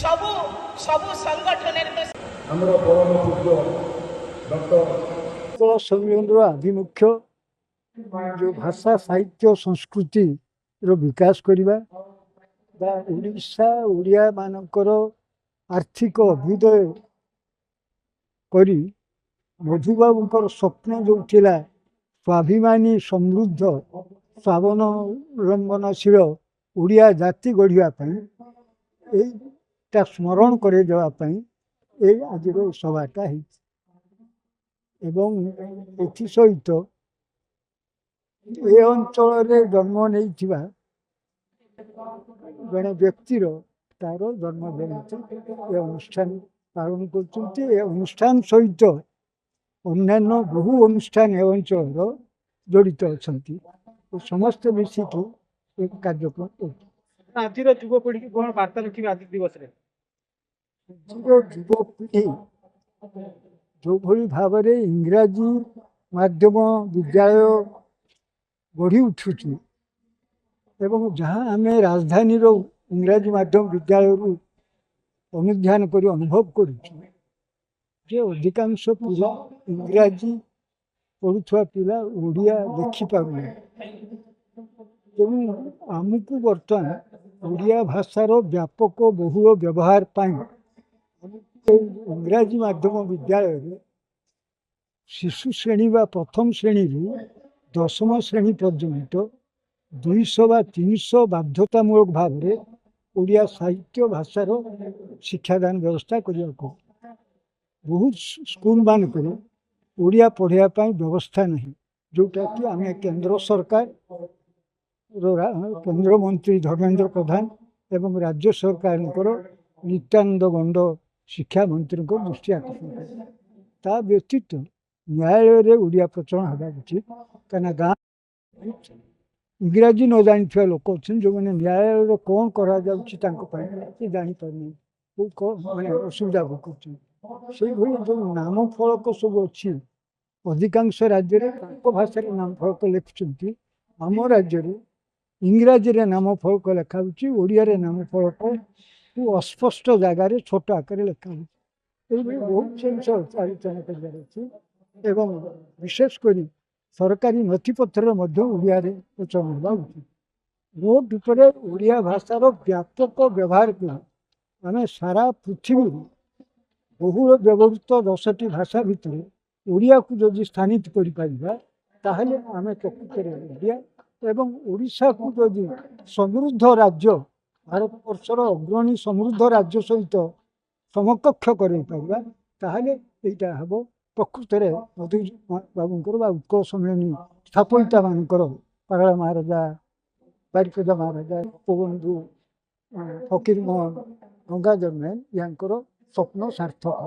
सबु सबु संगठन हमरा परम पूज्य डॉक्टर सम्मेलन आभिमुख्य जो भाषा साहित्य संस्कृति रो विकास करवा ओडिशा ओडिया मानकर आर्थिक अभ्युदय करी मधुबाबूर स्वप्न जो थिला स्वाभिमानी समृद्ध स्वावलंबनशील ओडिया जाति गढ़ापी स्मरण करे आज सभाटा एवं एथि सहित ए अंचल जन्म नहीं जड़े व्यक्तिर तार जन्मदिन अनुष्ठान पालन कर सहित अन्यान्य बहु अनुष्ठान ए अंचल जड़ित अच्छा समस्त मिसिकी एक कार्यक्रम आज युवपीढ़ी की कौन वार्ता रखिए आज दिवस युवपीढ़ी जो भली भाव इंग्राजी माध्यम विद्यालय गढ़ी उठुची एवं जहाँ आम राजधानी इंग्राजी माध्यम विद्यालय अनुध्यान कर अनुभव अधिकांश पिला इंग्राजी पढ़ुवा पिला ओडिया देखिपारे तेणु आमको बर्तमान ओडिया भाषार व्यापक बहुल व्यवहार इंग्राजी माध्यम विद्यालय शिशु श्रेणी व प्रथम श्रेणी दशम श्रेणी पर्यंत 200 व 300 बाध्यतामूलक भाव में ओडिया साहित्य भाषार शिक्षादान व्यवस्था करने बहुत स्कूल मानक ओडिया पढ़ाई व्यवस्था नहीं जोटा कि आम केंद्र सरकार केंद्र मंत्री धर्मेंद्र प्रधान एवं राज्य सरकार नित्यानंद गंड शिक्षा मंत्री दृष्टि आकर्षण ता व्यतीत न्यायालय ओडिया प्रचलन होगा उचित कहीं गाँव इंग्राजी न जानी लोक अच्छे जो मैंने न्यायालय कौन करा जापारे माने असुविधा भोग से जो नाम फलक सब अच्छी अधिकांश राज्य भाषा नाम फलक लिखुं आम राज्य इंग्राजी नाम फलक लिखाई ओडिया नाम फलक अस्पष्ट जगार छोट आकार लिखाई बहुत जिन आलोचना कर विशेषकर सरकारी नथिपत्र ओडिया प्रचलन होगा उचित मोट पर ओडिया भाषार व्यापक व्यवहार को आम सारा पृथ्वी बहुल व्यवहृत 10टी भाषा भितर ओडिया को जदि स्थानित करें आम प्रकृत ओडिया एवं ओडिशा को जदि समृद्ध राज्य भारत वर्षर अग्रणी समृद्ध राज्य सहित समकक्ष करईपारा हम प्रकृत मधु बाबूर उत्कल सम्मेलन स्थापयिता मानकर पारला महाराजा बारिपदा महाराजा गोपबंधु फकीरमोहन गंगाधर नायक या स्वप्न सार्थक।